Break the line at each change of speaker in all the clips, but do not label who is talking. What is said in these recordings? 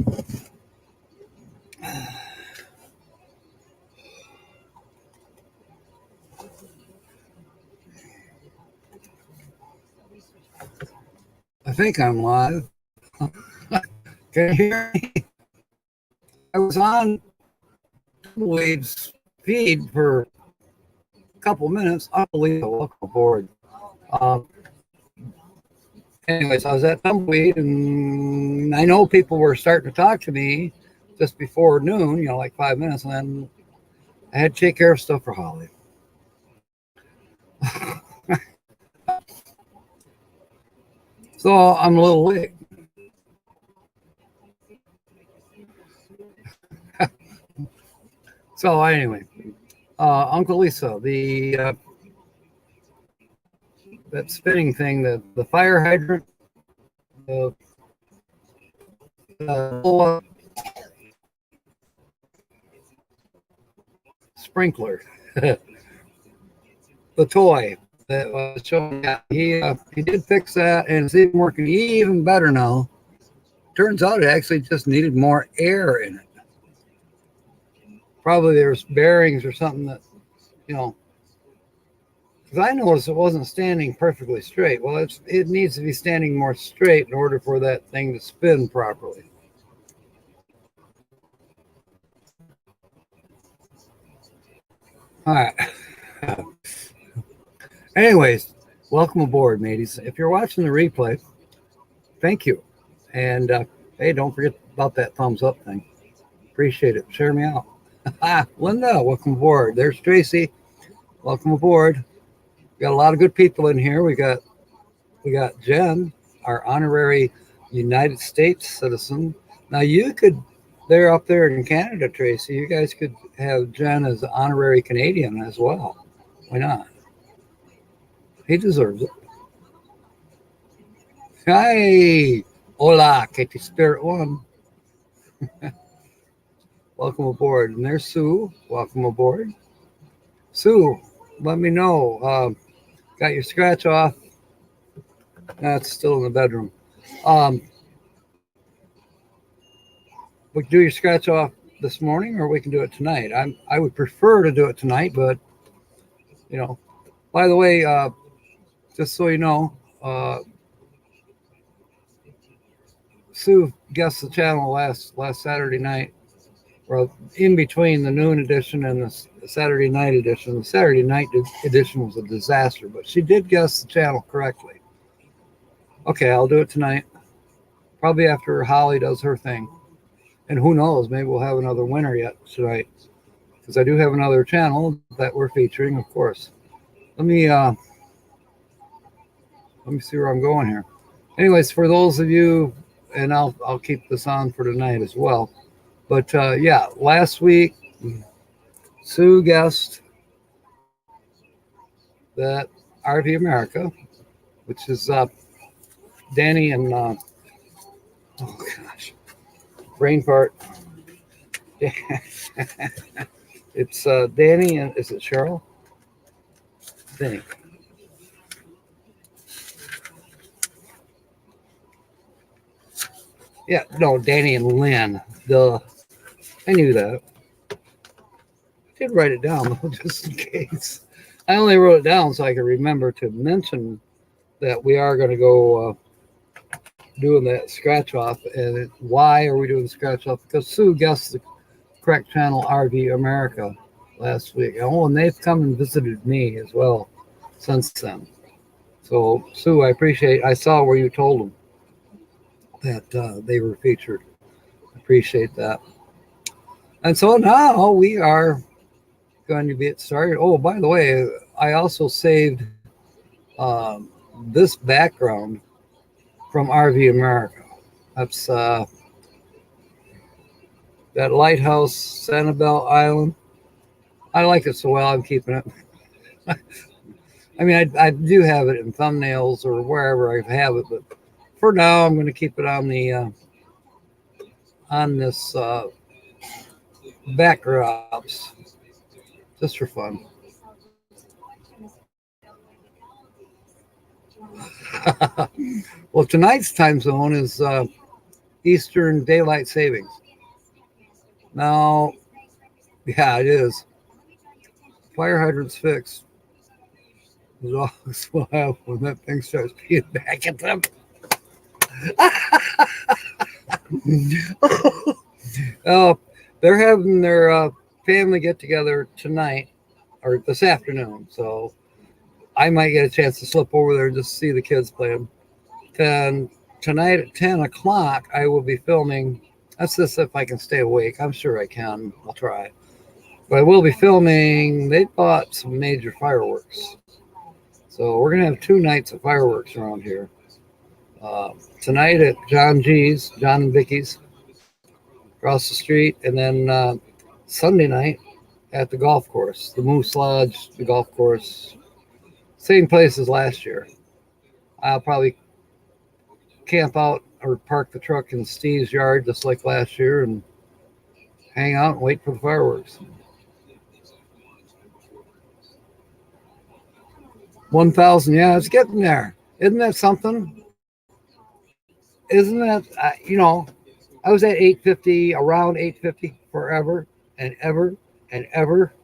I think I'm live. Can you hear me? I was on Wade's feed for a couple minutes. Unbelievable. Welcome aboard. Anyways, I was at Tumbleweed, and I know people were starting to talk to me just before noon, like 5 minutes, and then I had to take care of stuff for Holly. So I'm a little late. So anyway, Uncle Lisa, that spinning thing, the fire hydrant, the sprinkler, the toy that was showing. He did fix that, and it's even working even better now. Turns out it actually just needed more air in it. Probably there's bearings or something that, because I noticed it wasn't standing perfectly straight. Well, it needs to be standing more straight in order for that thing to spin properly. All right. Anyways, welcome aboard, mateys. If you're watching the replay, thank you. And hey, don't forget about that thumbs up thing. Appreciate it. Share me out. Linda, welcome aboard. There's Tracy. Welcome aboard. We got a lot of good people in here. We got Jen, our honorary United States citizen. Now they're up there in Canada, Tracy. You guys could have Jen as an honorary Canadian as well. Why not? He deserves it. Hi. Hola, Katie Spirit One. Welcome aboard. And there's Sue. Welcome aboard. Sue, let me know. Got your scratch off? That's still in the bedroom. We can do your scratch off this morning, or we can do it tonight. I would prefer to do it tonight, but by the way, just so you know, Sue guessed the channel last Saturday night, or in between the noon edition and the Saturday night edition. The Saturday night edition was a disaster, but she did guess the channel correctly. Okay, I'll do it tonight, probably after Holly does her thing. And who knows, maybe we'll have another winner yet tonight, because I do have another channel that we're featuring, of course. Let me see where I'm going here. Anyways, for those of you, and I'll keep this on for tonight as well. But yeah, last week Sue guessed that RV America, which is Danny and oh gosh, brain fart. It's Danny and is it Cheryl? I think. Yeah, no, Danny and Lynn. I knew that. I did write it down though, just in case. I only wrote it down so I could remember to mention that we are going to go doing that scratch off. And why are we doing the scratch off? Because Sue guessed the correct channel, RV America, last week. Oh, and they've come and visited me as well since then. So Sue, I appreciate. I saw where you told them that they were featured. Appreciate that. And so now we are going to get started. Oh, by the way, I also saved this background from RV America. That's that lighthouse, Sanibel Island. I like it so well, I'm keeping it. I mean, I do have it in thumbnails or wherever I have it, but for now, I'm going to keep it on the on this backdrops, just for fun. Well, tonight's time zone is Eastern Daylight Savings. Now, yeah, it is. Fire hydrants fixed. As always will have when that thing starts peeing back at them. Oh, they're having their family get together tonight or this afternoon, so I might get a chance to slip over there just to see the kids playing. Then tonight at 10 o'clock, I will be filming. That's just if I can stay awake. I'm sure I can. I'll try. But I will be filming. They bought some major fireworks. So we're going to have 2 nights of fireworks around here. Tonight at John and Vicky's, across the street. And then Sunday night at the golf course, the Moose Lodge, the golf course. Same place as last year. I'll probably camp out or park the truck in Steve's yard just like last year and hang out and wait for the fireworks. 1,000, yeah, it's getting there. Isn't that something? Isn't that, I was at 850, around 850 forever and ever and ever,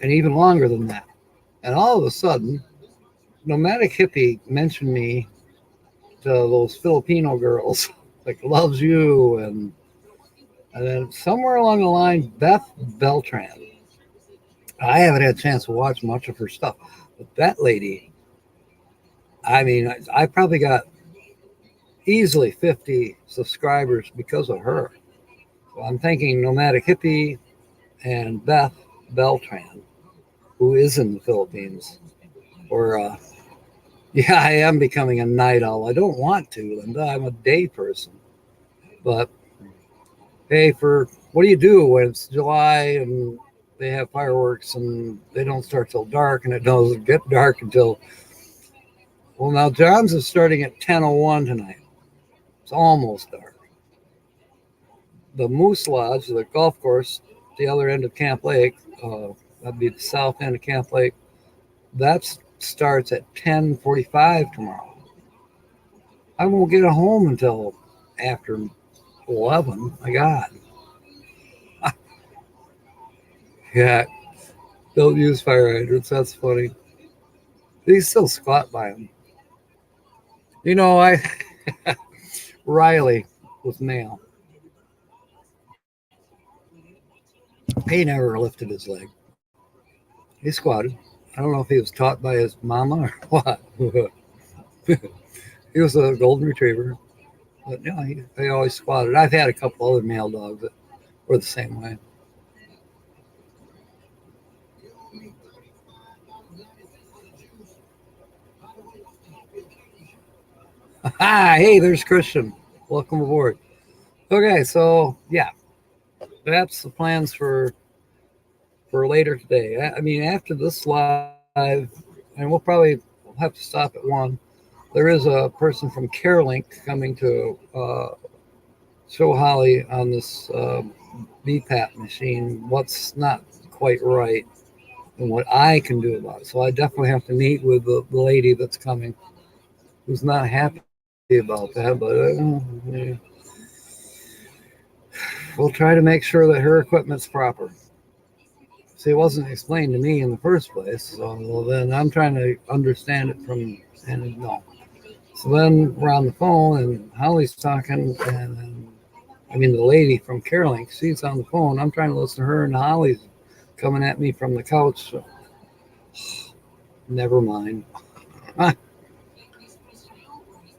and even longer than that. And all of a sudden, Nomadic Hippie mentioned me to those Filipino girls, like Loves You, and then somewhere along the line, Beth Beltran. I haven't had a chance to watch much of her stuff, but that lady, I mean, I probably got easily 50 subscribers because of her. So I'm thinking Nomadic Hippie and Beth Beltran, who is in the Philippines, or yeah, I am becoming a night owl. I don't want to, Linda. I'm a day person. But hey, what do you do when it's July and they have fireworks and they don't start till dark and it doesn't get dark until, well, now John's is starting at 10:01 tonight. It's almost dark. The Moose Lodge, the golf course, the other end of Camp Lake, that'd be the south end of Camp Lake, that starts at 10:45 tomorrow. I won't get home until after 11. My God. Yeah, don't use fire hydrants. That's funny. They still squat by them. Riley was male. He never lifted his leg. He squatted. I don't know if he was taught by his mama or what. He was a golden retriever. But yeah, he always squatted. I've had a couple other male dogs that were the same way. Hey, there's Christian. Welcome aboard. Okay, so yeah, that's the plans for later today. I mean, after this live, and we'll have to stop at 1. There is a person from CareLink coming to show Holly on this BPAP machine what's not quite right and what I can do about it. So I definitely have to meet with the lady that's coming, who's not happy about that, but yeah. We'll try to make sure that her equipment's proper. See, it wasn't explained to me in the first place, so then I'm trying to understand it and no. So then we're on the phone, and Holly's talking, and the lady from CareLink, she's on the phone. I'm trying to listen to her, and Holly's coming at me from the couch. So. Never mind.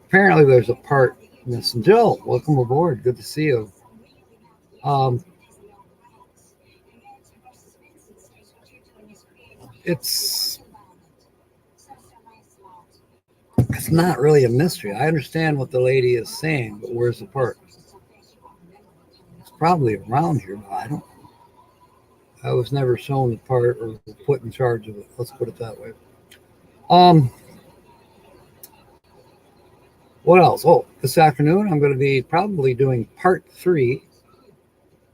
Apparently there's a part missing. Jill, welcome aboard. Good to see you. It's not really a mystery. I understand what the lady is saying, but where's the part? It's probably around here, but I was never shown the part or put in charge of it. Let's put it that way. What else? Oh, this afternoon I'm going to be probably doing part 3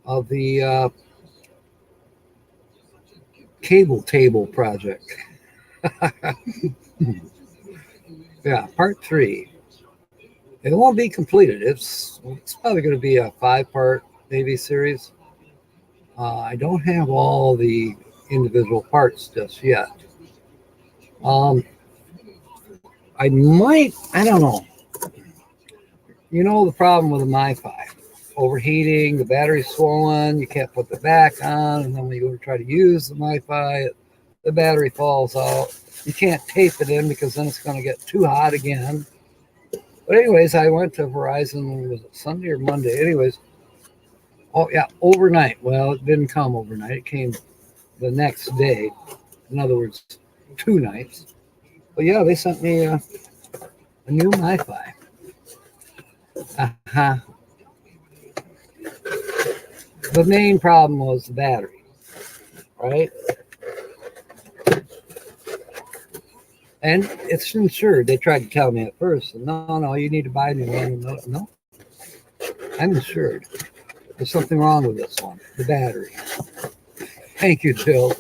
of the cable table project. Yeah, part 3. It won't be completed. It's probably going to be a 5-part maybe series. I don't have all the individual parts just yet. I don't know. You know the problem with a MiFi. Overheating, the battery's swollen, you can't put the back on, and then when you go to try to use the MiFi, the battery falls out. You can't tape it in because then it's going to get too hot again. But anyways, I went to Verizon, was it Sunday or Monday? Anyways, oh yeah, overnight. Well, it didn't come overnight. It came the next day. In other words, 2 nights. But yeah, they sent me a new MiFi. The main problem was the battery, right? And it's insured. They tried to tell me at first, no, you need to buy a new one. No, I'm insured. There's something wrong with this one, the battery. Thank you, Jill.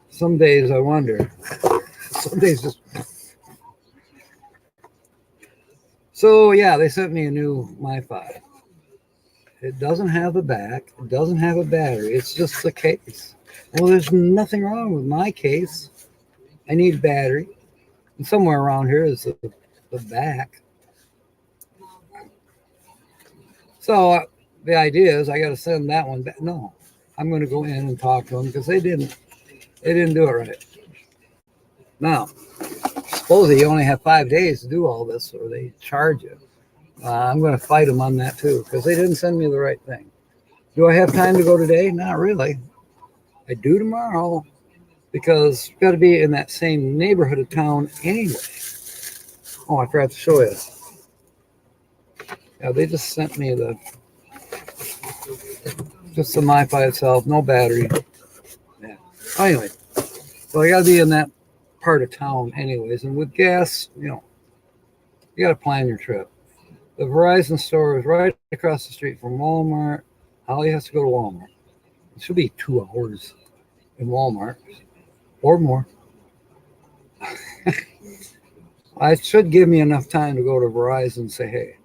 Some days I wonder. Some days just... So, yeah, they sent me a new MiFi. It doesn't have a back. It doesn't have a battery. It's just the case. Well, there's nothing wrong with my case. I need a battery. And somewhere around here is the back. So the idea is I got to send that one back. No, I'm going to go in and talk to them because they didn't do it right. Now, supposedly you only have 5 days to do all this or they charge you. I'm going to fight them on that too because they didn't send me the right thing. Do I have time to go today? Not really. I do tomorrow because you've got to be in that same neighborhood of town anyway. Oh, I forgot to show you. Yeah, they just sent me just the MiFi itself, no battery. Yeah. Anyway, so I got to be in that part of town anyways. And with gas, you got to plan your trip. The Verizon store is right across the street from Walmart. Holly has to go to Walmart. It should be 2 hours in Walmart or more. It should give me enough time to go to Verizon and say, hey.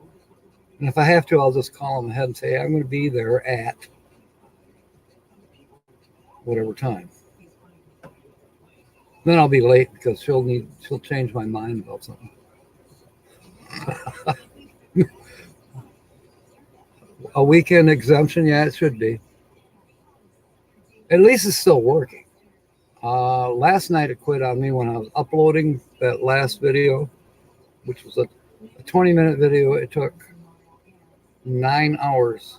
And if I have to, I'll just call them ahead and say, hey, I'm going to be there at whatever time. Then I'll be late because she'll change my mind about something. A weekend exemption, yeah, it should be. At least it's still working. Last night it quit on me when I was uploading that last video, which was a 20-minute video. It took 9 hours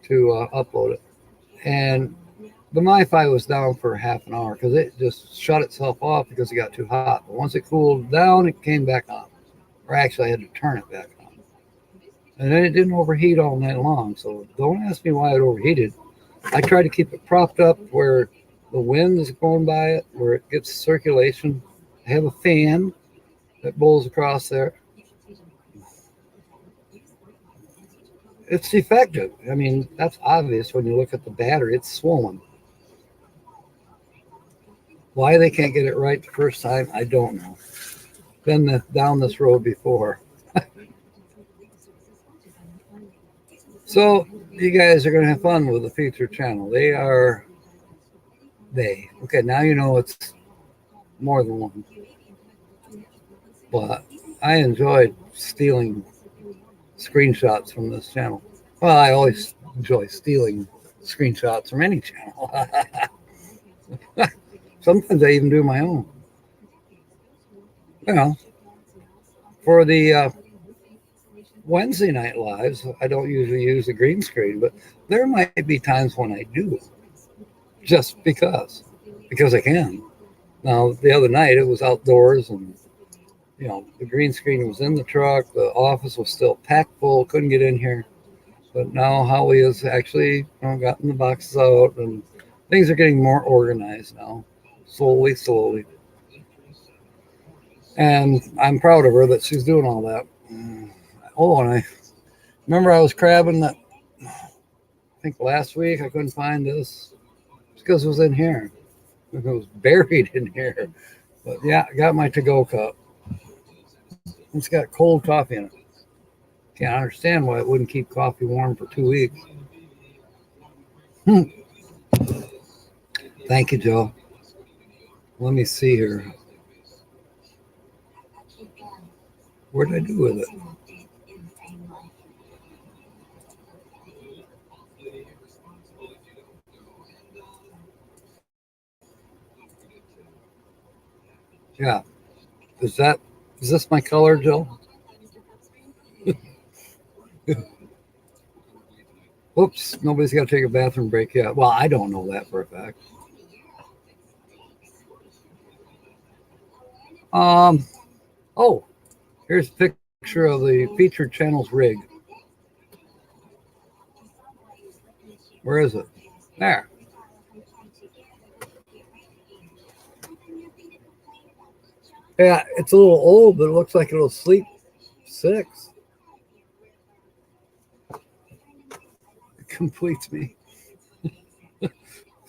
to upload it. And the MiFi was down for half an hour because it just shut itself off because it got too hot. But once it cooled down, it came back on. Or actually, I had to turn it back on. And then it didn't overheat all night long. So don't ask me why it overheated. I tried to keep it propped up where the wind is going by it, where it gets circulation. I have a fan that blows across there. It's defective. I mean, that's obvious when you look at the battery. It's swollen. Why they can't get it right the first time, I don't know. Been down this road before. So you guys are going to have fun with the feature channel. Okay, now you know it's more than one. But I enjoyed stealing screenshots from this channel. Well, I always enjoy stealing screenshots from any channel. Sometimes I even do my own. For the Wednesday night lives, I don't usually use the green screen, but there might be times when I do, just because I can. Now, the other night it was outdoors and, the green screen was in the truck. The office was still packed full, couldn't get in here. But now Holly has actually gotten the boxes out and things are getting more organized now, slowly. And I'm proud of her that she's doing all that. Oh, and I remember I was crabbing that, I think last week I couldn't find this. It's because it was in here. It was buried in here. But yeah, I got my to-go cup. It's got cold coffee in it. Can't understand why it wouldn't keep coffee warm for 2 weeks. Thank you, Joe. Let me see here. What did I do with it? Yeah. Is this my color, Joe? Whoops, nobody's got to take a bathroom break yet. Well, I don't know that for a fact. Oh, here's a picture of the featured channel's rig. Where is it? There. Yeah, it's a little old, but it looks like it'll sleep 6. It completes me.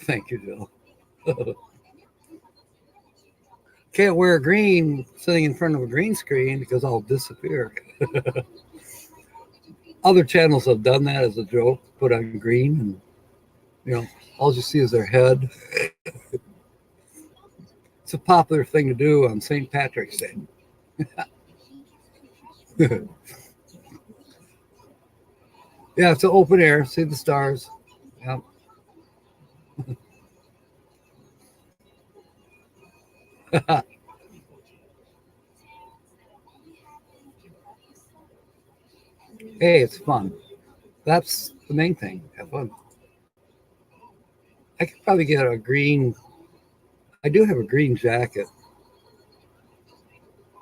Thank you, Joe. Can't wear green sitting in front of a green screen because I'll disappear. Other channels have done that as a joke, put on green, and all you see is their head. It's a popular thing to do on St. Patrick's Day. Yeah, it's an open air. See the stars. Yep. Hey, it's fun. That's the main thing. Have fun. I could probably get a green. I do have a green jacket.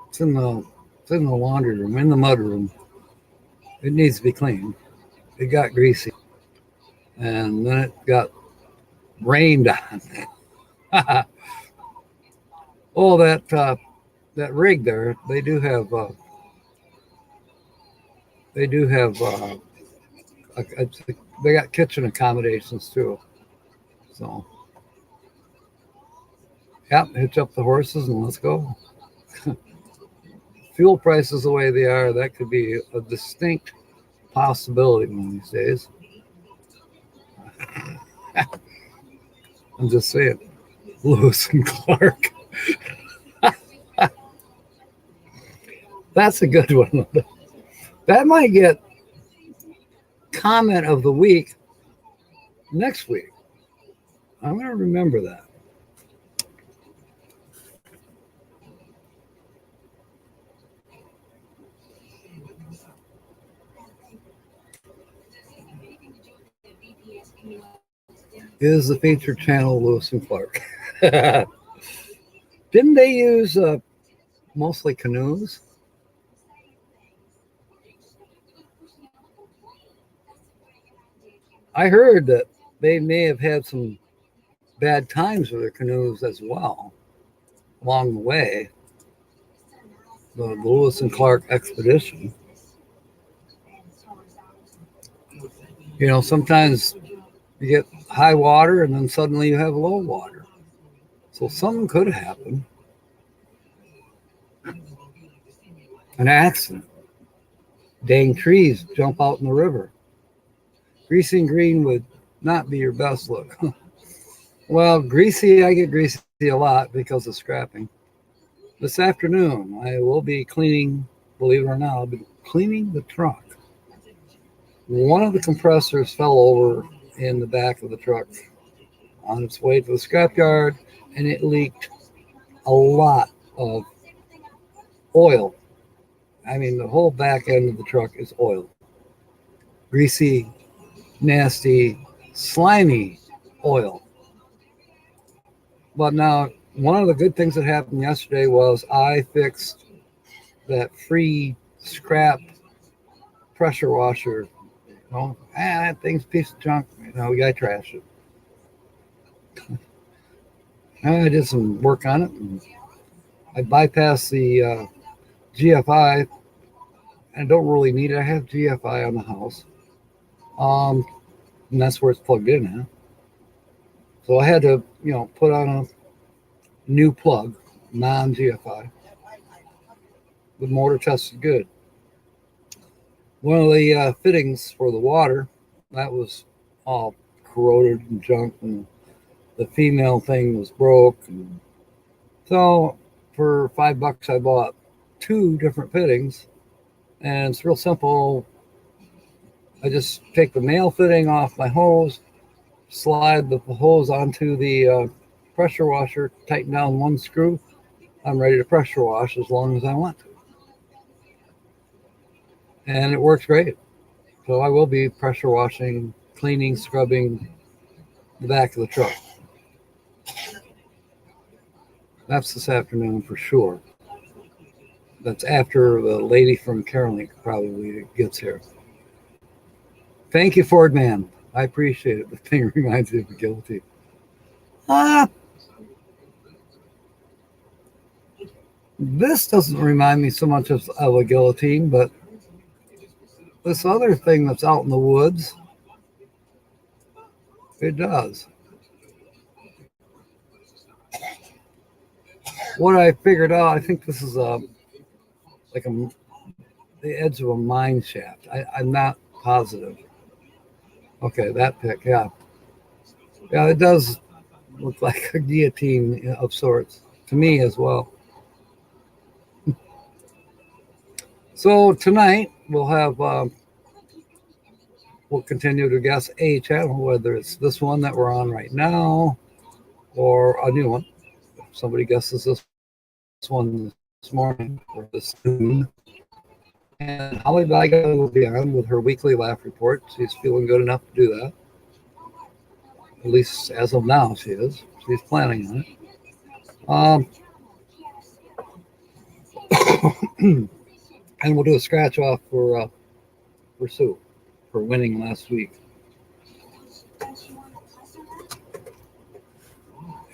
It's in the laundry room, in the mud room. It needs to be cleaned. It got greasy, and then it got rained on. Oh, that rig there. They do have. They got kitchen accommodations too. So, yeah, hitch up the horses and let's go. Fuel prices the way they are, that could be a distinct possibility one of these days. I'm just saying, Lewis and Clark. That's a good one. That might get comment of the week next week. I'm going to remember that. Is the featured channel Lewis and Clark? Didn't they use mostly canoes? I heard that they may have had some bad times with their canoes as well along the way. The Lewis and Clark expedition. Sometimes you get high water and then suddenly you have low water. So something could happen. An accident. Dang trees jump out in the river. Greasy and green would not be your best look. Well, greasy, I get greasy a lot because of scrapping. This afternoon, I will be cleaning, believe it or not, I'll be cleaning the truck. One of the compressors fell over in the back of the truck on its way to the scrapyard, and it leaked a lot of oil. I mean, the whole back end of the truck is oil. Greasy, nasty, slimy oil. But now, one of the good things that happened yesterday was I fixed that free scrap pressure washer. That thing's a piece of junk. We got to trash it. I did some work on it. And I bypassed the GFI. I don't really need it. I have GFI on the house. And that's where it's plugged in at. So I had to, put on a new plug, non-GFI. The motor tested good. One of the fittings for the water, that was all corroded and junk, and the female thing was broke. And so for $5, I bought 2 different fittings, and it's real simple. I just take the male fitting off my hose, slide the hose onto the pressure washer, tighten down 1 screw. I'm ready to pressure wash as long as I want to. And it works great. So I will be pressure washing, cleaning, scrubbing the back of the truck. That's this afternoon for sure. That's after the lady from Carolink probably gets here. Thank you, Ford Man. I appreciate it. The thing reminds me of guilty. This doesn't remind me so much of a guillotine, but this other thing that's out in the woods, it does. What I figured out, I think this is the edge of a mine shaft. I'm not positive. Okay, that pick, yeah. Yeah, it does look like a guillotine of sorts to me as well. So tonight we'll have, we'll continue to guess a channel, whether it's this one that we're on right now or a new one. If somebody guesses this one this morning or this noon. And Holly Baga will be on with her weekly laugh report. She's feeling good enough to do that. At least as of now, she is. She's planning on it. And we'll do a scratch off for Sue for winning last week.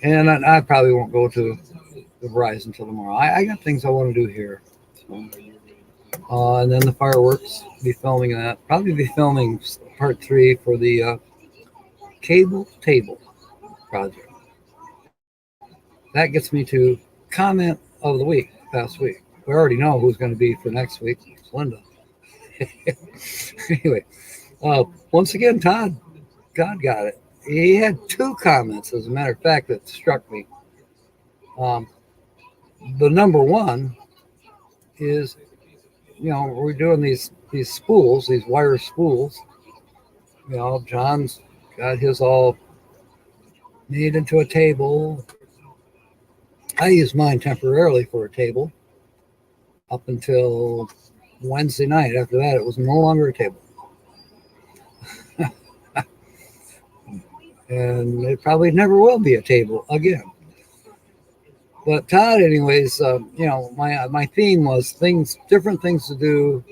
And I probably won't go to the Verizon until tomorrow. I got things I want to do here. So. And then the fireworks, be filming that. Probably be filming part 3 for the cable table project. That gets me to comment of the week, past week. We already know who's going to be for next week. It's Linda. Anyway, once again, Todd got it. He had 2 comments, as a matter of fact, that struck me. The number one is, we're doing these spools, these wire spools. John's got his all made into a table. I used mine temporarily for a table up until Wednesday night. After that, it was no longer a table. And it probably never will be a table again. But Todd, anyways, my theme was different things to do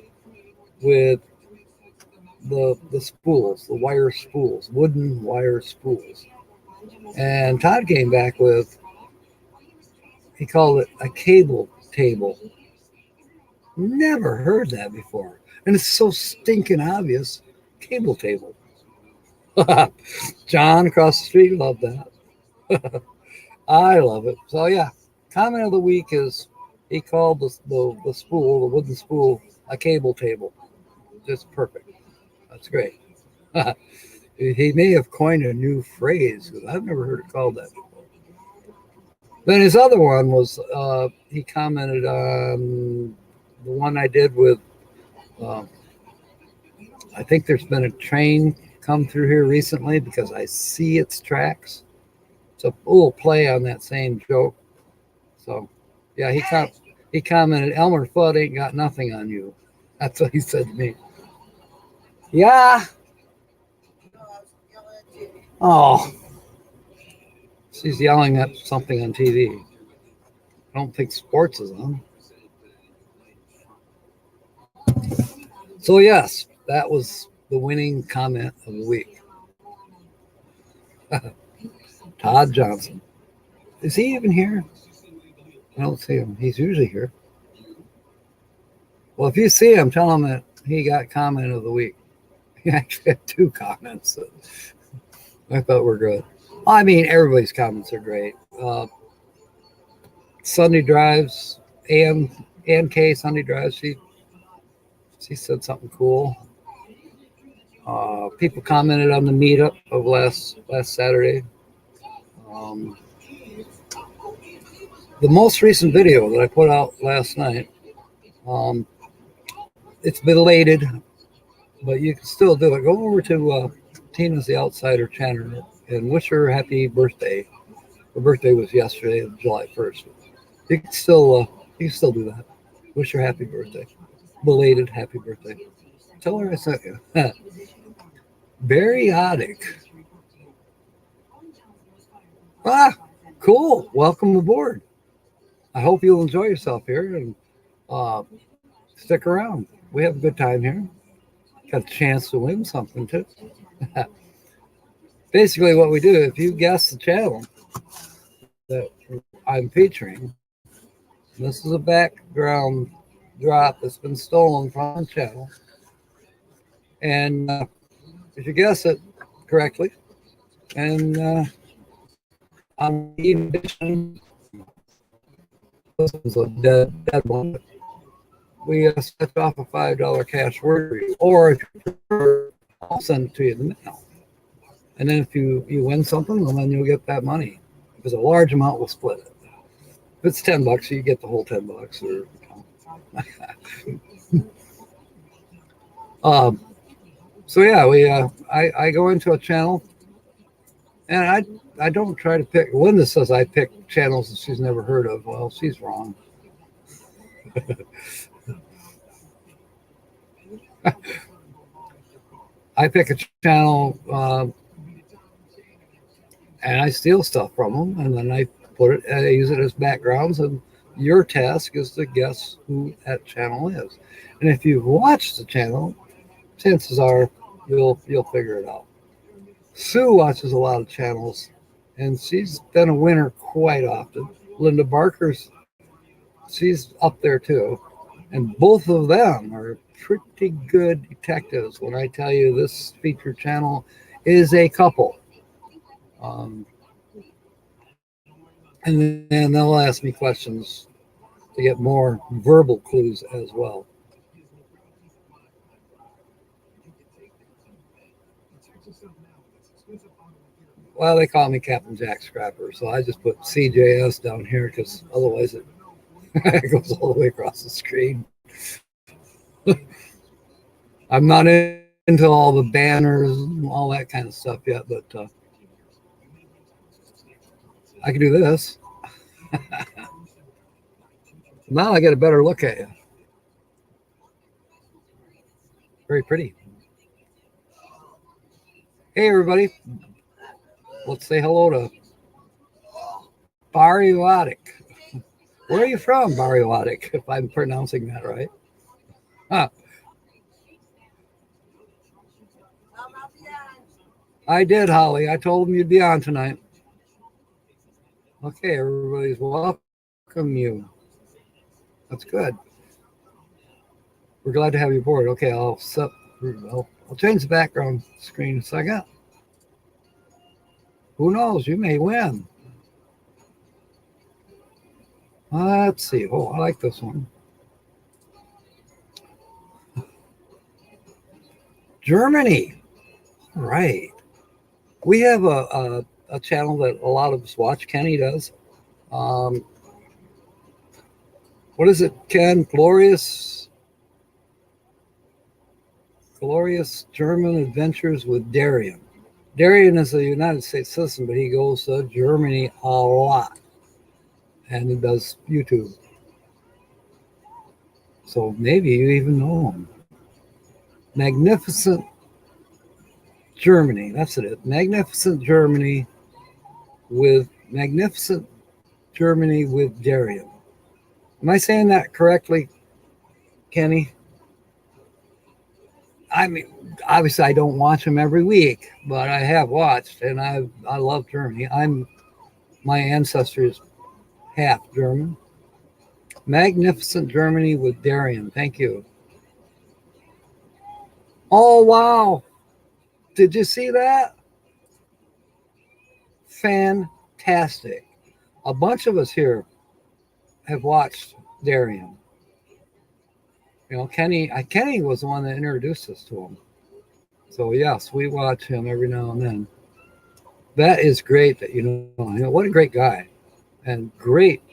with the spools, the wire spools, wooden wire spools. And Todd came back with, he called it a cable table. Never heard that before. And it's so stinking obvious. Cable table. John across the street loved that. I love it. So yeah, comment of the week is he called the spool, the wooden spool, a cable table. Just perfect. That's great. He may have coined a new phrase because I've never heard it called that before. Then his other one was he commented on the one I did with, I think there's been a train come through here recently because I see its tracks. It's a little play on that same joke. So, yeah, he commented, Elmer Fudd ain't got nothing on you. That's what he said to me. Yeah. Oh. She's yelling at something on TV. I don't think sports is on. So, yes, that was the winning comment of the week. Todd Johnson. Is he even here? I don't see him. He's usually here. Well, if you see him, tell him that he got comment of the week. He actually had 2 comments that I thought were good. I mean, everybody's comments are great. Sunday drives, AM Ann K. Sunday Drive, she said something cool. People commented on the meetup of last Saturday. The most recent video that I put out last night, it's belated, but you can still do it. Go over to Tina's The Outsider channel and wish her happy birthday. Her birthday was yesterday, July 1st. You can still do that. Wish her happy birthday. Belated happy birthday. Tell her I sent you. Bariotic. Ah, cool. Welcome aboard. I hope you'll enjoy yourself here and stick around. We have a good time here. Got a chance to win something too. Basically what we do, if you guess the channel that I'm featuring, this is a background drop that's been stolen from the channel. And if you guess it correctly, and on the edition, this is a dead one, we set off a $5 cash word for you. Or if you prefer, I'll send it to you in the mail. And then if you win something, well, then you'll get that money. Because a large amount will split it. If it's $10, you get the whole $10. Or so yeah, I go into a channel, and I don't try to pick. Linda says I pick channels that she's never heard of. Well, she's wrong. I pick a channel and I steal stuff from them, and then I use it as backgrounds, and your task is to guess who that channel is. And if you've watched the channel, chances are you'll figure it out. Sue watches a lot of channels, and she's been a winner quite often. Linda Barker's, she's up there too. And both of them are pretty good detectives when I tell you this featured channel is a couple. And then they'll ask me questions to get more verbal clues as well. Well, they call me Captain Jack Scrapper, so I just put CJS down here because otherwise it goes all the way across the screen. I'm not into all the banners and all that kind of stuff yet, but I can do this. Now I get a better look at you. Very pretty. Hey, everybody. Let's say hello to Bariotic. Where are you from, Bariotic, if I'm pronouncing that right? Huh. I did, Holly. I told them you'd be on tonight. Okay, everybody's welcome you. That's good. We're glad to have you aboard. Okay, I'll change the background screen in a second. Who knows? You may win. Let's see. Oh, I like this one. Germany. All right. We have a channel that a lot of us watch. Kenny does. What is it, Ken? Glorious German Adventures with Darian. Darian is a United States citizen, but he goes to Germany a lot. And he does YouTube. So maybe you even know him. Magnificent Germany. That's it. Magnificent Germany with Darian. Am I saying that correctly, Kenny? I mean, obviously I don't watch him every week, but I have watched, and I love Germany. My ancestry is half German. Magnificent Germany with Darian. Thank you. Oh, wow. Did you see that? Fantastic. A bunch of us here have watched Darian. Kenny was the one that introduced us to him. So yes, we watch him every now and then. That is great that what a great guy, and great,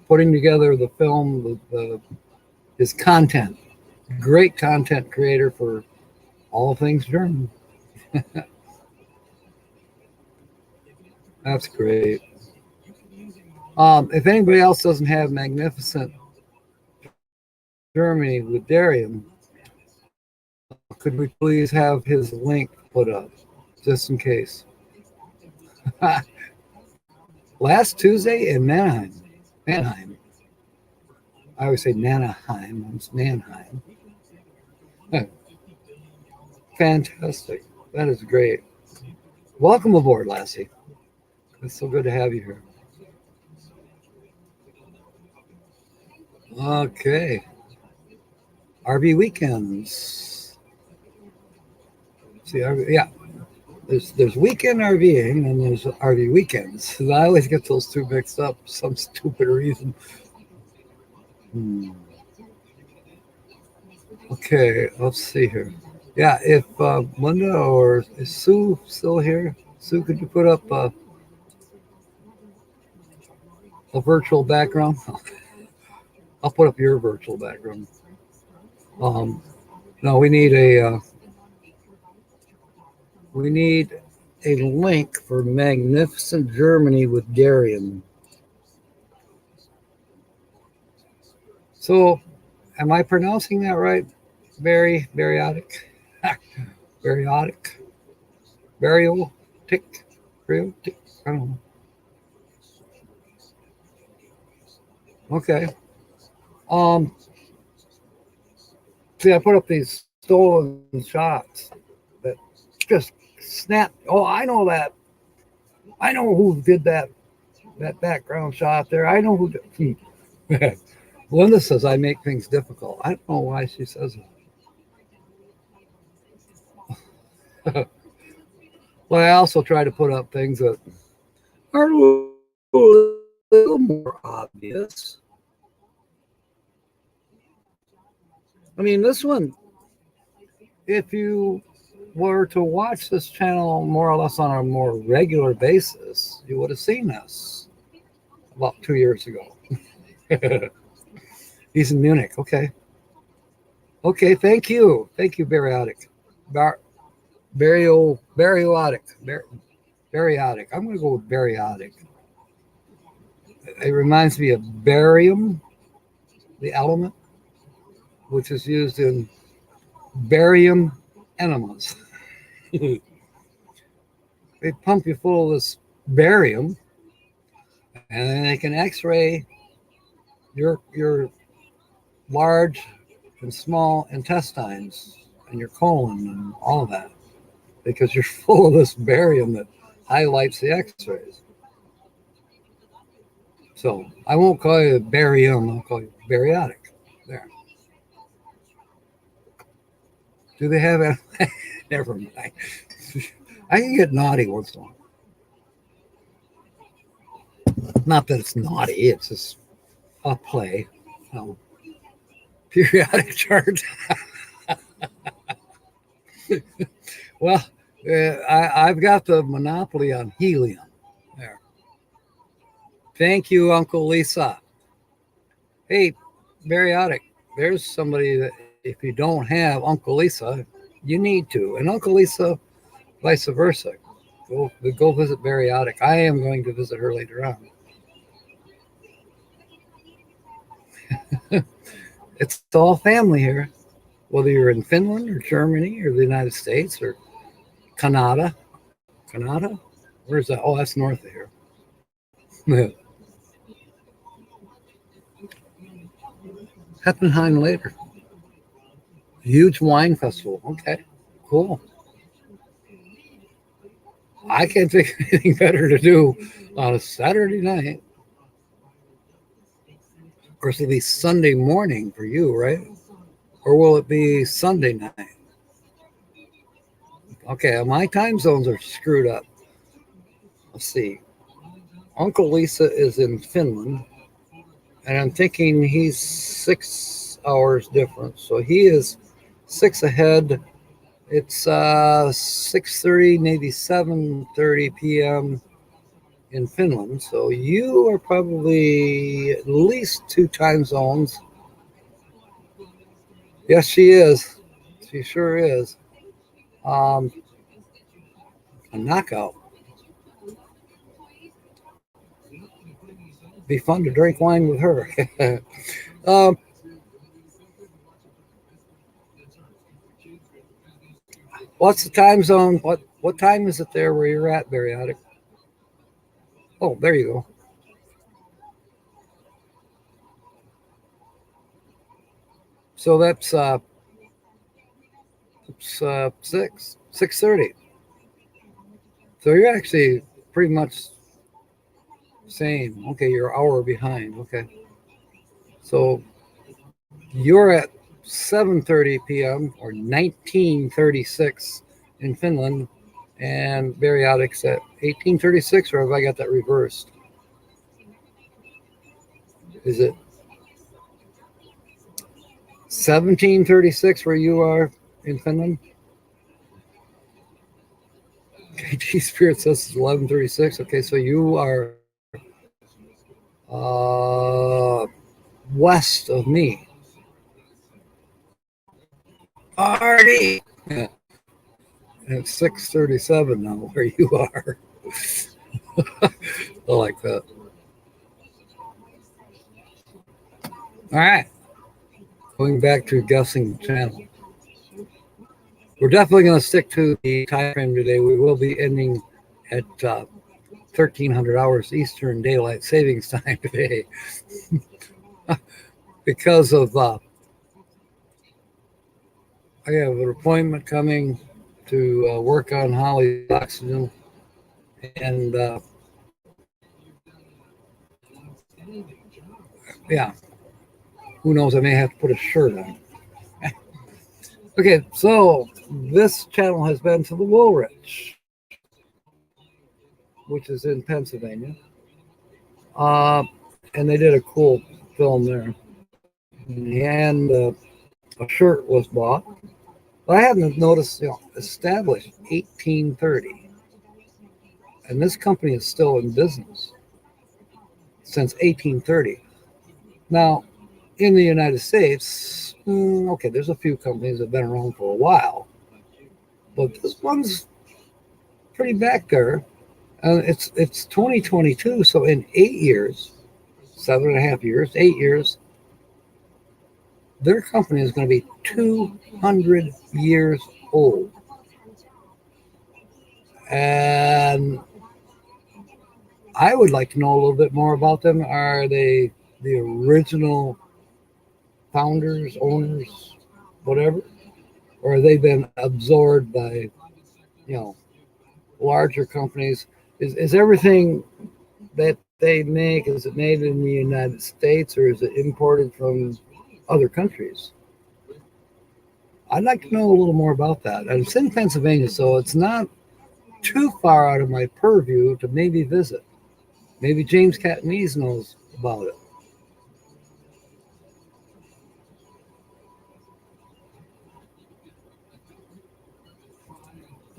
putting together the film, his content. Great content creator for all things German. That's great. If anybody else doesn't have Magnificent Germany with Darian, could we please have his link put up, just in case? Last Tuesday in Mannheim. I always say Nanaheim. It's Mannheim. Fantastic. That is great. Welcome aboard, Lassie. It's so good to have you here. Okay. RV weekends. See, yeah. There's weekend RVing and there's RV weekends. I always get those two mixed up for some stupid reason. Okay, let's see here. Yeah, if Linda or is Sue still here? Sue, could you put up a virtual background? I'll put up your virtual background. No, we need a link for Magnificent Germany with Darian. So, am I pronouncing that right? Bariotic? Bariotic? Bariotic? Bariotic? I don't know. Okay. See, I put up these stolen shots that just snap. Oh, I know that. I know who did that background shot there. I know who did. Linda says I make things difficult. I don't know why she says it. Well, I also try to put up things that are a little more obvious. I mean, this one, if you were to watch this channel more or less on a more regular basis, you would have seen this about 2 years ago. He's in Munich. Okay. Okay. Thank you. Thank you, Bariotic. Bariotic. I'm going to go with bariotic. It reminds me of barium, the element, which is used in barium enemas. They pump you full of this barium, and then they can X-ray your large and small intestines and your colon and all of that, because you're full of this barium that highlights the X-rays. So I won't call you barium, I'll call you bariotic. There. Do they have it? Never mind. I can get naughty once in a while. Not that it's naughty, it's just a play. Periodic chart. Well, I've got the monopoly on helium. There. Thank you, Uncle Lisa. Hey, bariotic. There's somebody that if you don't have Uncle Lisa, you need to. And Uncle Lisa, vice versa. Go visit bariotic. I am going to visit her later on. It's all family here, whether you're in Finland or Germany or the United States or Canada. Canada? Where's that? Oh, that's north of here. Heppenheim later. Huge wine festival. Okay, cool. I can't think of anything better to do on a Saturday night. Of course, it'll be Sunday morning for you, right? Or will it be Sunday night? Okay, my time zones are screwed up. Let's see. Uncle Lisa is in Finland, and I'm thinking he's 6 hours difference. So he is 6 ahead. It's 6:30, maybe 7:30 p.m. in Finland. So you are probably at least 2 time zones. Yes, she is. She sure is. A knockout. Be fun to drink wine with her. What's the time zone? What time is it there where you're at, Bariatic? Oh, there you go. So that's 6:30. So you're actually pretty much same. Okay, you're an hour behind. Okay. So you're at 7:30 p.m. or 19:36 in Finland, and Bariatic's at 18:36, or have I got that reversed? Is it 17:36 where you are in Finland? KT Spirit says it's 11:36. Okay, so you are west of me. Party! Yeah. It's 6:37 now where you are. I like that. All right. Going back to guessing the channel. We're definitely going to stick to the time frame today. We will be ending at 1300 hours Eastern Daylight Savings Time today because of I have an appointment coming to work on Holly's oxygen, and yeah, who knows? I may have to put a shirt on. Okay, so this channel has been to the Woolrich, which is in Pennsylvania, and they did a cool film there, and a shirt was bought. But I hadn't noticed, established 1830, and this company is still in business since 1830. Now, in the United States, okay, there's a few companies that have been around for a while, but this one's pretty back there. It's 2022, so in 8 years, 7.5 years, 8 years, their company is going to be 200 years old. And I would like to know a little bit more about them. Are they the original founders, owners, whatever? Or have they been absorbed by, larger companies? Is everything that they make, is it made in the United States, or is it imported from other countries? I'd like to know a little more about that. And it's in Pennsylvania, so it's not too far out of my purview to maybe visit. Maybe James Cattonese knows about it.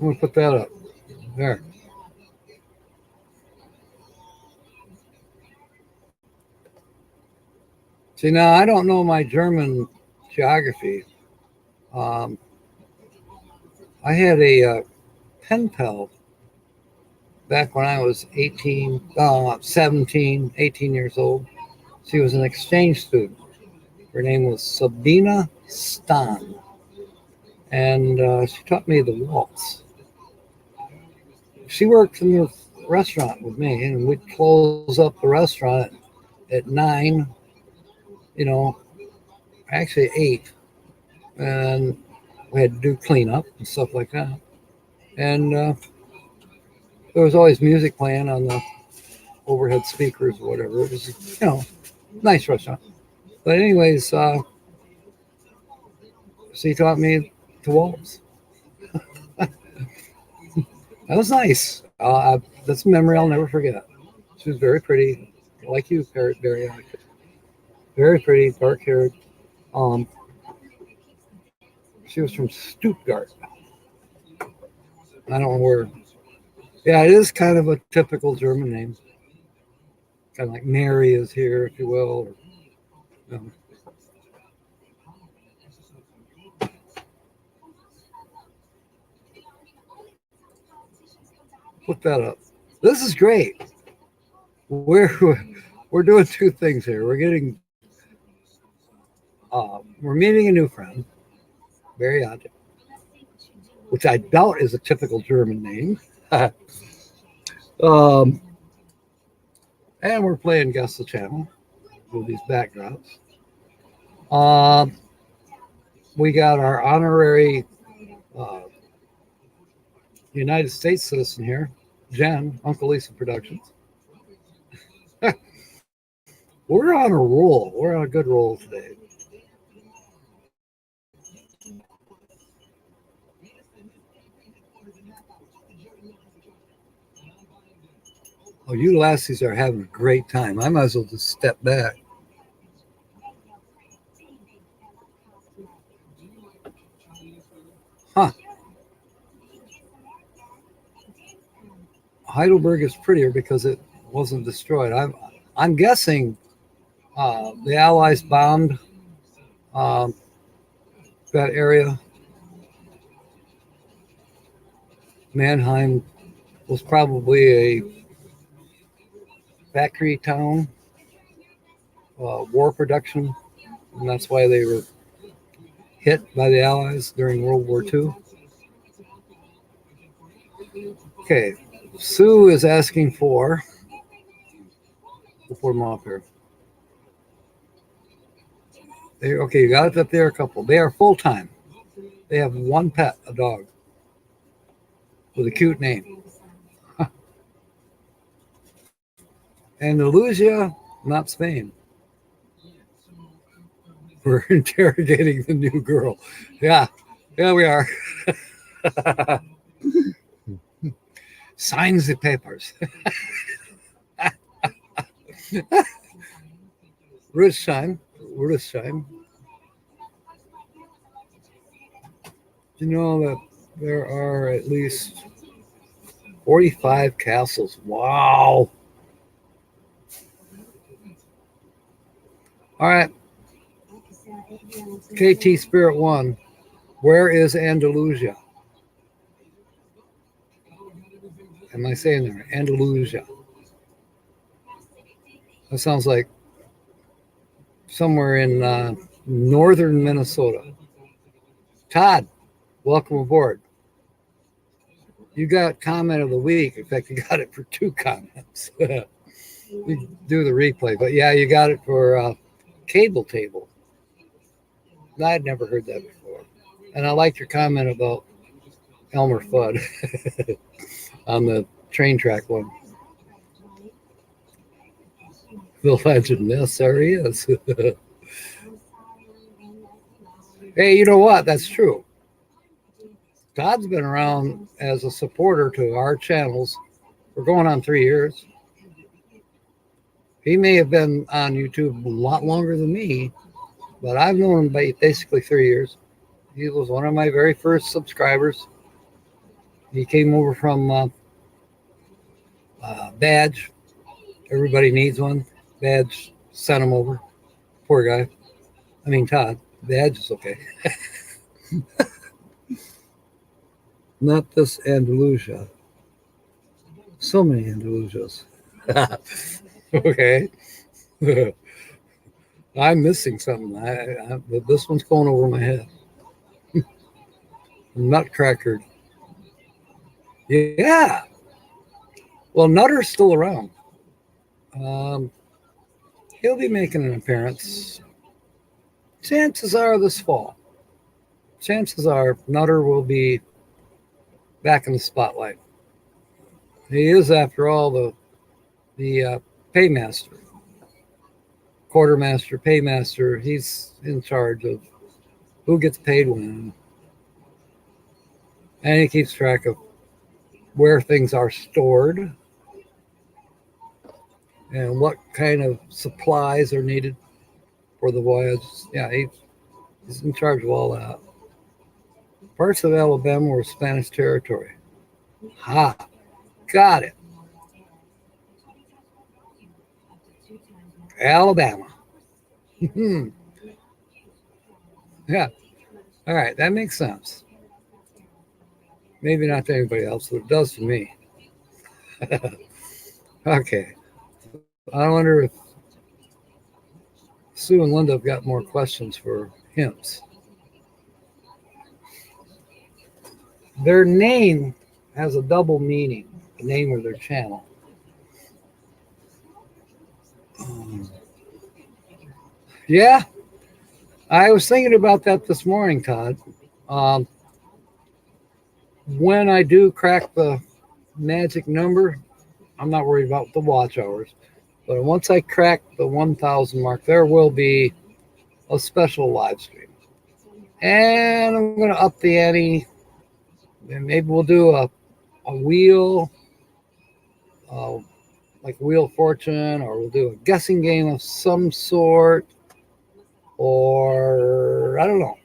I'm going to put that up there. See, now I don't know my German geography. I had a pen pal back when I was 18 years old. She was an exchange student. Her name was Sabina Stan. And she taught me the waltz. She worked in the restaurant with me, and we'd close up the restaurant at 9, actually 8. And we had to do cleanup and stuff like that. And there was always music playing on the overhead speakers or whatever. It was, nice restaurant. But anyways, she taught me to waltz. That was nice. That's a memory I'll never forget. She was very pretty, like you, very pretty, dark-haired. Um, she was from Stuttgart. I don't know where. Yeah, it is kind of a typical German name. Kind of like Mary is here, if you will. Or, look that up. This is great. We're doing two things here. We're meeting a new friend, very odd, which I doubt is a typical German name. And we're playing Guess the Channel with these backdrops. We got our honorary United States citizen here, Jen, Uncle Lisa Productions. We're on a roll. We're on a good roll today. Oh, you lassies are having a great time. I might as well just step back. Huh. Heidelberg is prettier because it wasn't destroyed. I'm guessing the Allies bombed that area. Mannheim was probably a factory town, war production, and that's why they were hit by the Allies during World War II. Okay, Sue is asking for, we'll put them off here. Okay, you got it up there, a couple. They are full-time. They have one pet, a dog, with a cute name. Andalusia, not Spain. We're interrogating the new girl. Yeah, we are. Signs the papers. Rudesheim. You know that there are at least 45 castles. Wow. All right. KT Spirit 1. Where is Andalusia? Am I saying that right? Andalusia. That sounds like somewhere in northern Minnesota. Todd, welcome aboard. You got comment of the week. In fact, you got it for 2 comments. You do the replay, but yeah, you got it for cable table. I'd never heard that before. And I liked your comment about Elmer Fudd on the train track one. The legend, yes, there he is. Hey, you know what? That's true. Todd's been around as a supporter to our channels for going on 3 years. He may have been on YouTube a lot longer than me, but I've known him by basically 3 years. He was one of my very first subscribers. He came over from Badge. Everybody needs one. Badge sent him over. Poor guy. I mean, Todd. Badge is okay. Not this Andalusia. So many Andalusias. Okay. I'm missing something. This one's going over my head. Nutcracker. Yeah. Well, Nutter's still around. He'll be making an appearance. Chances are this fall. Chances are Nutter will be back in the spotlight. He is, after all, the paymaster, quartermaster, paymaster. He's in charge of who gets paid when, and he keeps track of where things are stored and what kind of supplies are needed for the voyage. Yeah, He's in charge of all that. Parts of Alabama were Spanish territory. Ha, got it. Alabama. Yeah. All right, that makes sense. Maybe not to anybody else, but it does to me. Okay. I wonder if Sue and Linda have got more questions for hints. Their name has a double meaning, the name of their channel. Yeah, I was thinking about that this morning, Todd. When I do crack the magic number, I'm not worried about the watch hours. But once I crack the 1,000 mark, there will be a special live stream. And I'm going to up the ante. And maybe we'll do a wheel, like Wheel of Fortune, or we'll do a guessing game of some sort. Or, I don't know.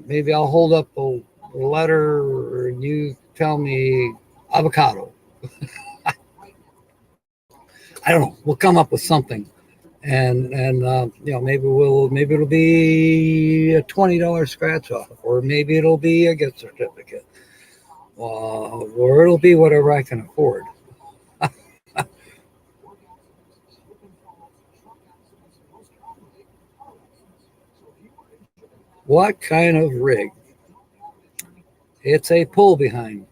Maybe I'll hold up a letter and you tell me avocado. I don't know. We'll come up with something, and maybe it'll be a $20 scratch off, or maybe it'll be a gift certificate, or it'll be whatever I can afford. What kind of rig? It's a pull behind.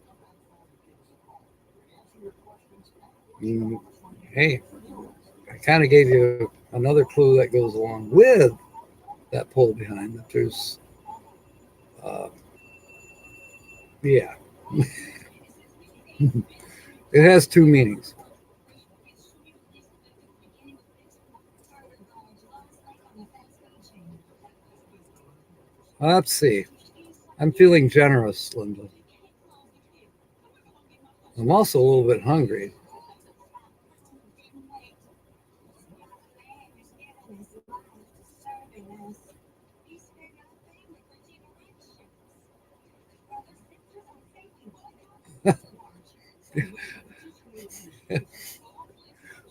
Hey, I kind of gave you another clue that goes along with that pull behind. That there's, yeah, it has two meanings. Let's see. I'm feeling generous, Linda. I'm also a little bit hungry.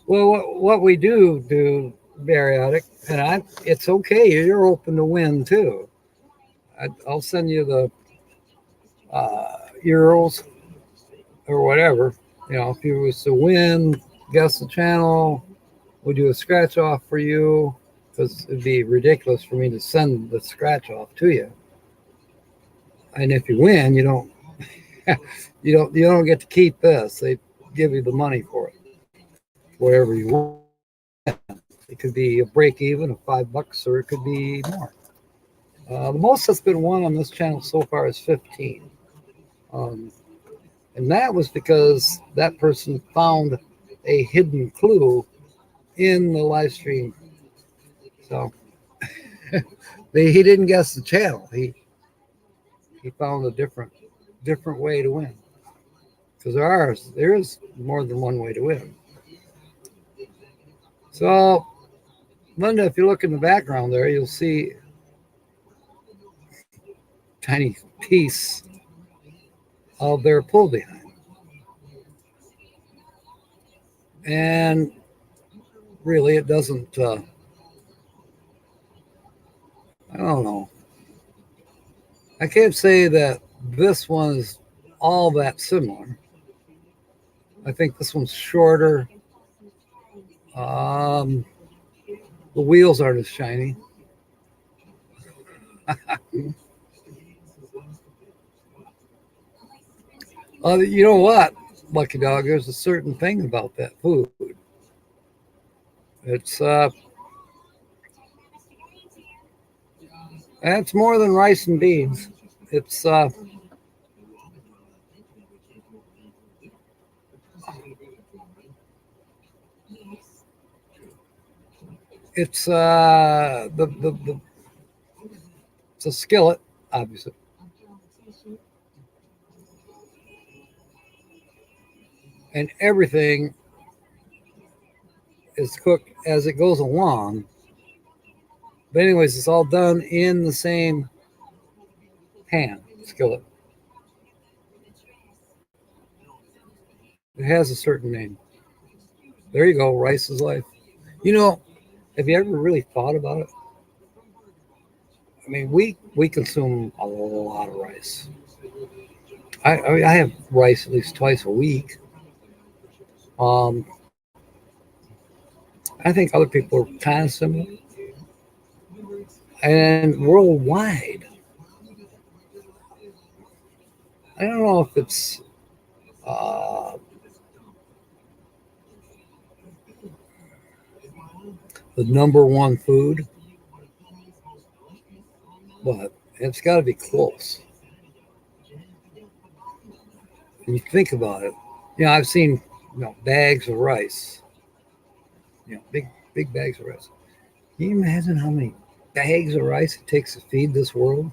Well, what we do periodic, and it's okay. You're open to win too. I'll send you the euros or whatever. If you was to win, guess the channel, we'll do a scratch off for you, because it'd be ridiculous for me to send the scratch off to you. And if you win, you don't you don't get to keep this. They give you the money for it, whatever you want. It could be a break even of $5, or it could be more. The most that's been won on this channel so far is 15. And that was because that person found a hidden clue in the live stream. So he didn't guess the channel. He found a different way to win. Because there is more than one way to win. So, Linda, if you look in the background there, you'll see a tiny piece of their pull behind. And really, it doesn't, I don't know. I can't say that this one is all that similar. I think this one's shorter. The wheels aren't as shiny. You know what, Lucky Dog? There's a certain thing about that food. It's it's more than rice and beans. It's the it's a skillet, obviously. And everything is cooked as it goes along But anyways, it's all done in the same pan skillet. It has a certain name. There you go, rice is life. You know, have you ever really thought about it? I mean, we consume a lot of rice. I have rice at least twice a week. I think other people are kind of similar. And worldwide, I don't know if it's the number one food, but it's got to be close. When you think about it, I've seen bags of rice, big bags of rice. Can you imagine how many bags of rice it takes to feed this world,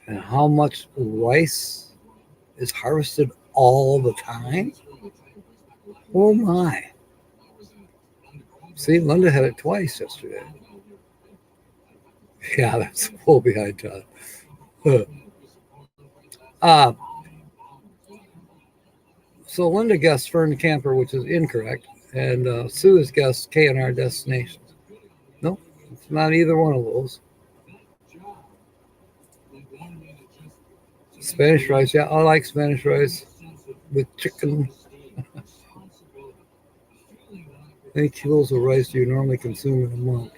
and how much rice is harvested all the time? Oh my! See, Linda had it twice yesterday. Yeah, that's full behind Todd. So Linda guessed Fern Camper, which is incorrect, and Sue has guessed K&R Destinations. Nope, it's not either one of those. Spanish rice, yeah, I like Spanish rice with chicken. How many kilos of rice do you normally consume in a month?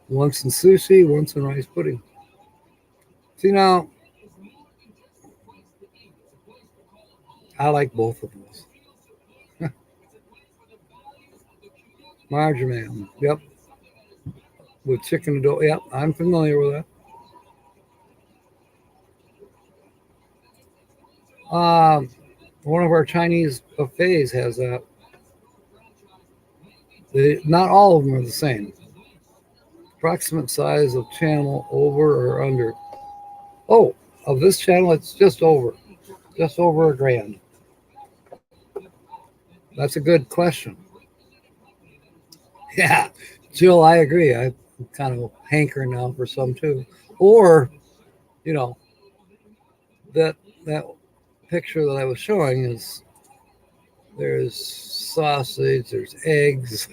Once in sushi, once in rice pudding. See, now, I like both of those. Marjoram, yep. With chicken adobo, yep, I'm familiar with that. One of our Chinese buffets has that. Not all of them are the same. Approximate size of channel over or under. Oh, of this channel, it's just over a grand. That's a good question. Yeah, Jill, I agree. I'm kind of hankering now for some too. Or, that picture that I was showing is there's sausage, there's eggs.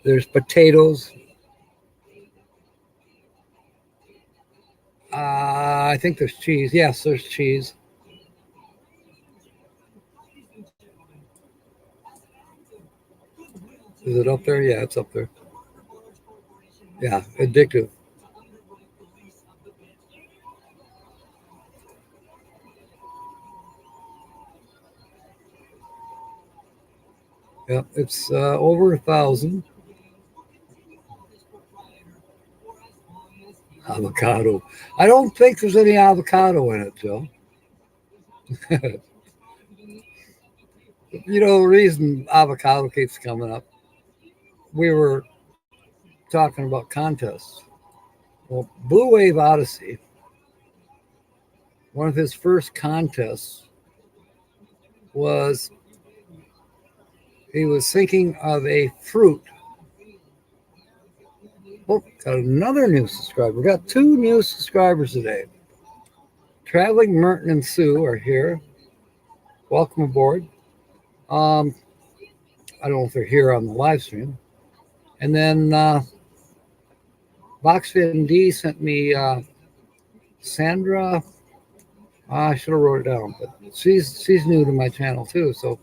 There's potatoes. I think there's cheese. Yes, there's cheese. Is it up there? Yeah, it's up there. Yeah, addictive. Yeah, it's over 1,000. Avocado. I don't think there's any avocado in it, Joe. The reason avocado keeps coming up, we were talking about contests. Well, Blue Wave Odyssey, one of his first contests was he was thinking of a fruit. Oh, got another new subscriber. We got 2 new subscribers today. Traveling Merton and Sue are here. Welcome aboard. I don't know if they're here on the live stream. And then Boxfin D sent me Sandra. I should have wrote it down, but she's new to my channel too. So,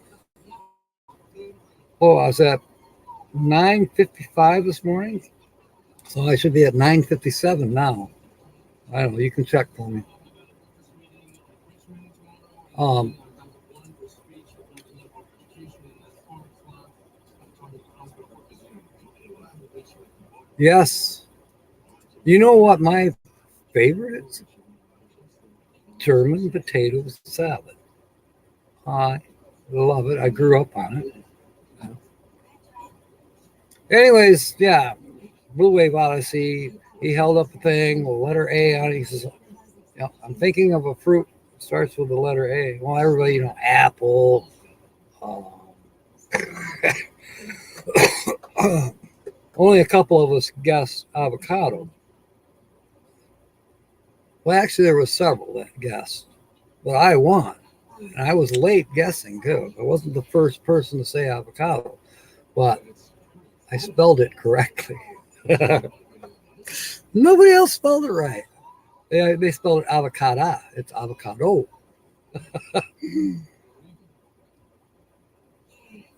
I was at 9:55 this morning, so I should be at 9:57 now. I don't know. You can check for me. Yes. You know what my favorite is? German potato salad. I love it. I grew up on it. Anyways, yeah, Blue Wave Odyssey. He held up a thing with the letter A on it. He says, "Yeah, I'm thinking of a fruit that starts with the letter A." Well, everybody, apple. Um, only a couple of us guessed avocado. Well, actually, there was several that guessed, but I won. And I was late guessing, too. I wasn't the first person to say avocado, but I spelled it correctly. Nobody else spelled it right. They spelled it avocado. It's avocado.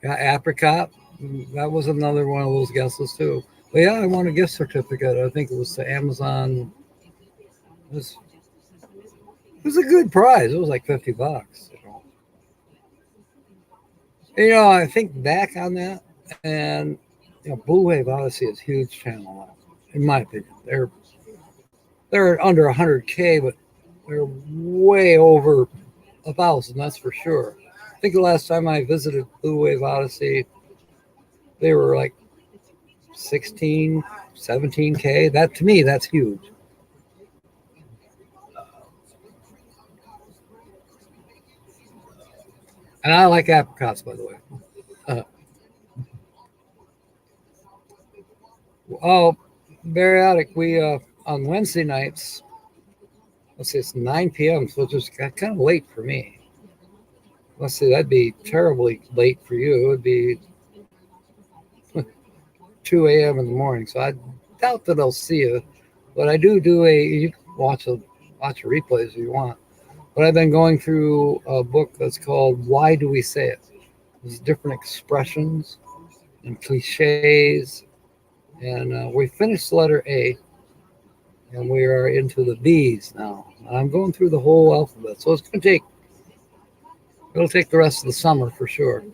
Yeah, apricot. That was another one of those guesses, too. But yeah, I won a gift certificate. I think it was to Amazon. It was a good prize. It was like $50. I think back on that, and Blue Wave Odyssey is a huge channel, in my opinion. They're under 100K, but they're way over 1,000. That's for sure. I think the last time I visited Blue Wave Odyssey, they were like 16, 17K. That, to me, that's huge. And I like apricots, by the way. Oh, Bariatic, we on Wednesday nights, let's see, it's 9 p.m., so it's just kind of late for me. Let's see, that'd be terribly late for you. It would be 2 a.m. in the morning, so I doubt that I'll see you. But I do you can watch a replays if you want. But I've been going through a book that's called Why Do We Say It? There's different expressions and cliches. And we finished the letter A, and we are into the B's now. And I'm going through the whole alphabet, so it'll take the rest of the summer for sure.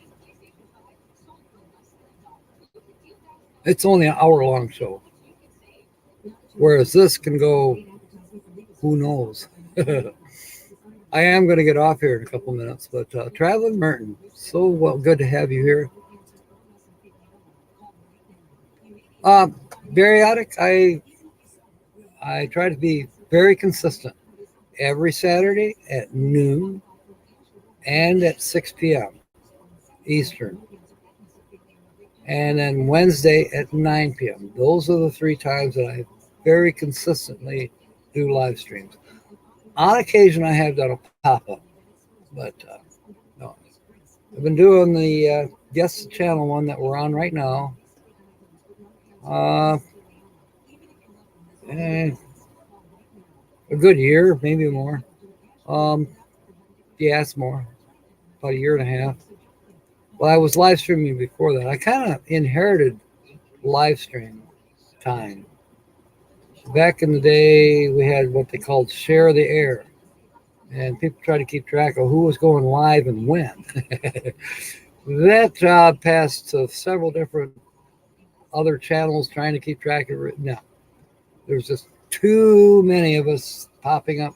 It's only an hour-long show, whereas this can go, who knows. I am going to get off here in a couple minutes, but Traveling Merton, so good to have you here. Bariatic, I try to be very consistent every Saturday at noon and at 6 p.m. Eastern. And then Wednesday at 9 p.m. Those are the 3 times that I very consistently do live streams. On occasion, I have done a pop-up, but no. I've been doing the guest channel one that we're on right now. A good year, maybe more. Yeah, it's more. About a year and a half. Well, I was live streaming before that. I kind of inherited live stream time. Back in the day, we had what they called Share the Air. And people tried to keep track of who was going live and when. That job passed to several different other channels trying to keep track of it. No, there's just too many of us popping up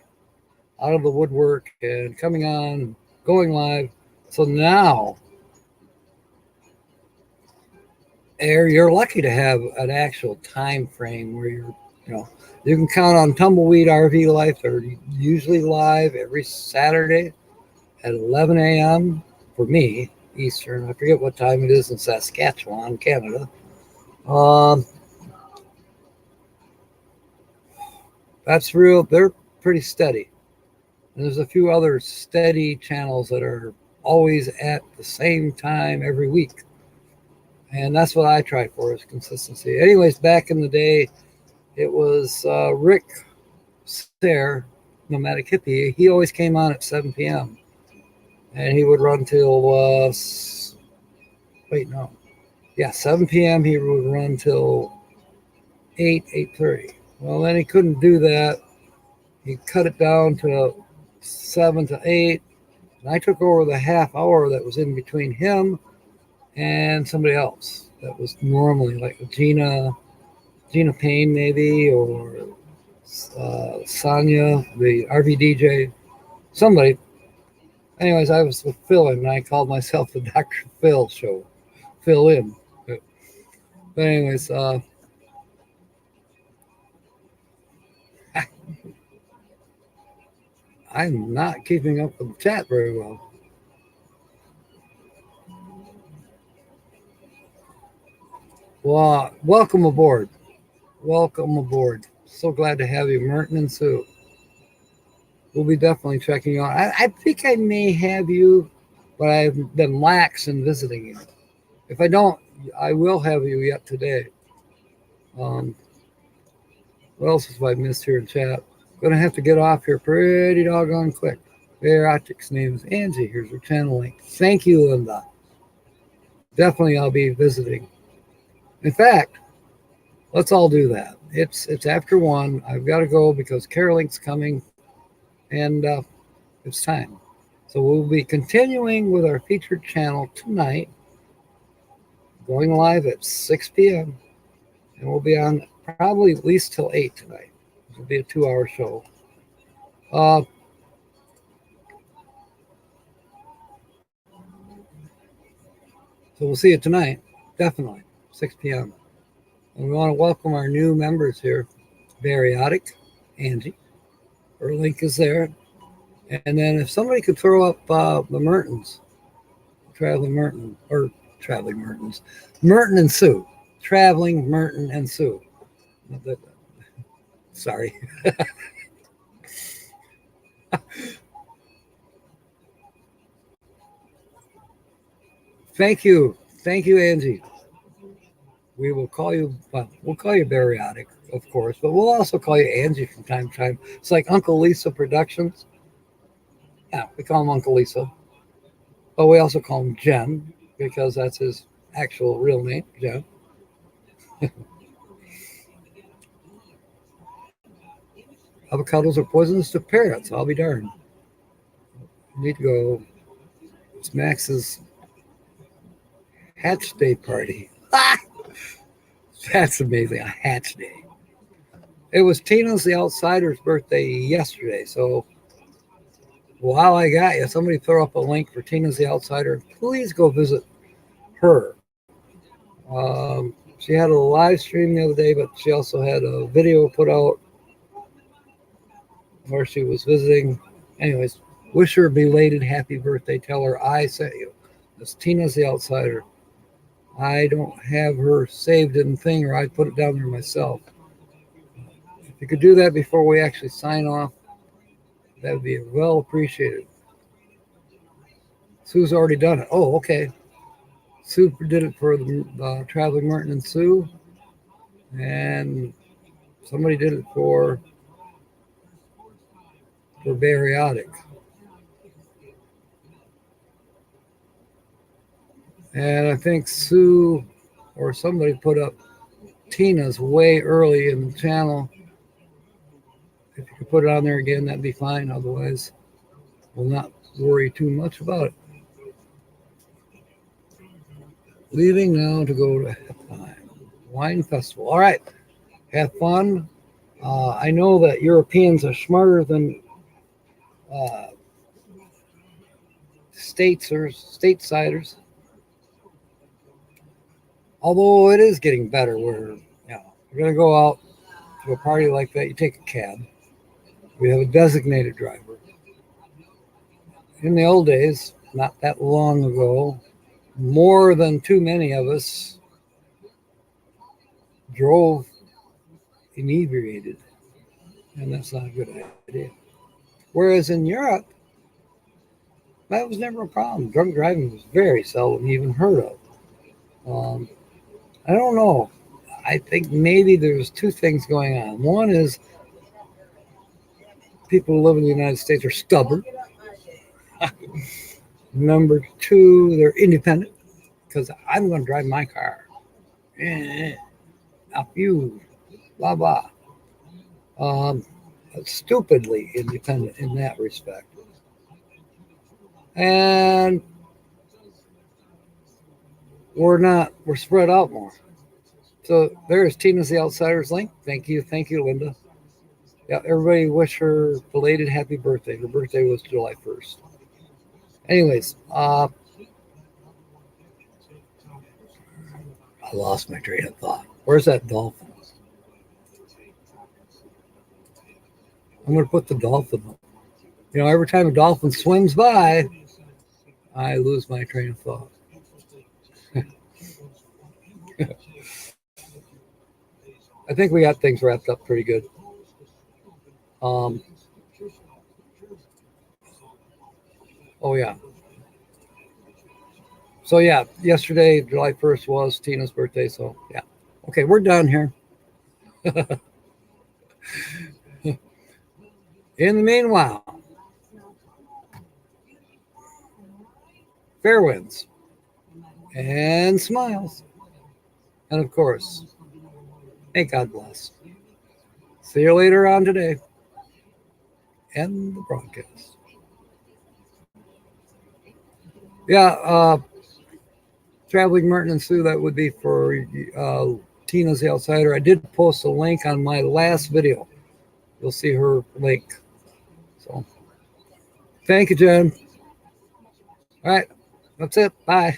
out of the woodwork and coming on, going live. So now you're lucky to have an actual time frame where you can count on Tumbleweed RV Life. They're usually live every Saturday at 11 a.m. for me, Eastern. I forget what time it is in Saskatchewan, Canada. That's real. They're pretty steady. And there's a few other steady channels that are always at the same time every week. And that's what I try for, is consistency. Anyways, back in the day, it was Rick Sayre, Nomadic Hippie. He always came on at 7 p.m. And he would run till, 7 p.m. He would run till 8:30. Well, then he couldn't do that. He cut it down to 7 to 8. And I took over the half hour that was in between him and somebody else that was normally like Gina Payne maybe, or Sonia, the RV DJ, somebody. Anyways, I was with Phil, and I called myself the Dr. Phil show. Fill in. But anyways, I'm not keeping up with the chat very well. Well, welcome aboard. Welcome aboard. So glad to have you, Merton and Sue. We'll be definitely checking you out. I think I may have you, but I've been lax in visiting you. If I don't, I will have you yet today. What else have I missed here in chat? Gonna have to get off here pretty doggone quick. Optics name is Angie. Here's her channel link. Thank you, Linda. Definitely I'll be visiting. In fact, let's all do that. It's after 1. I've got to go because Carolink's coming, and it's time. So we'll be continuing with our featured channel tonight, going live at 6 p.m. And we'll be on probably at least till 8 tonight. It'll be a 2-hour show. So we'll see you tonight, definitely, 6 p.m. And we want to welcome our new members here. Variotic, Angie. Her link is there. And then if somebody could throw up the Mertens, Merton and Sue. Traveling Merton and Sue. Sorry. Thank you, Angie. We will call you. Well, we'll call you Bariotic, of course, but we'll also call you Angie from time to time. It's like Uncle Lisa Productions. Yeah, we call him Uncle Lisa, but we also call him Jen because that's his actual real name, Jen. Avocados are poisonous to parrots. I'll be darned. Need to go. It's Max's Hatch Day party. That's amazing. A Hatch Day. It was Tina's the Outsider's birthday yesterday. So while I got you, somebody throw up a link for Tina's the Outsider. Please go visit her. She had a live stream the other day, but she also had a video put out where she was visiting. Anyways, wish her a belated happy birthday. Tell her I sent you. It's Tina's the Outsider. I don't have her saved in the thing, or I'd put it down there myself. If you could do that before we actually sign off, that would be well appreciated. Sue's already done it. Oh, okay. Sue did it for the Traveling Merton and Sue, and somebody did it for Bariotic. And I think Sue or somebody put up Tina's way early in the channel. If you could put it on there again, that'd be fine. Otherwise, we'll not worry too much about it. Leaving now to go to Wine Festival. All right. Have fun. I know that Europeans are smarter than stateside. Although it is getting better where, you're going to go out to a party like that, you take a cab. We have a designated driver. In the old days, not that long ago, more than too many of us drove inebriated, and that's not a good idea. Whereas in Europe, that was never a problem. Drunk driving was very seldom even heard of. I don't know. I think maybe there's two things going on. One is people who live in the United States are stubborn. Number two, they're independent because I'm going to drive my car. Not you. Blah, blah. Stupidly independent in that respect. And we're spread out more. So there's Tina's the Outsider's link. Thank you, Linda. Yeah, everybody wish her belated happy birthday. Her birthday was July 1st. Anyways, I lost my train of thought. Where's that dolphin? I'm going to put the dolphin up. You know, every time a dolphin swims by, I lose my train of thought. I think we got things wrapped up pretty good. Oh, yeah. So, yeah, yesterday, July 1st was Tina's birthday. So, yeah. Okay, we're done here. In the meanwhile, fair winds and smiles. And, of course, may God bless. See you later on today. End the broadcast. Yeah, Traveling Merton and Sue, that would be for Tina's the Outsider. I did post a link on my last video. You'll see her link. So, thank you, Jen. All right, that's it. Bye.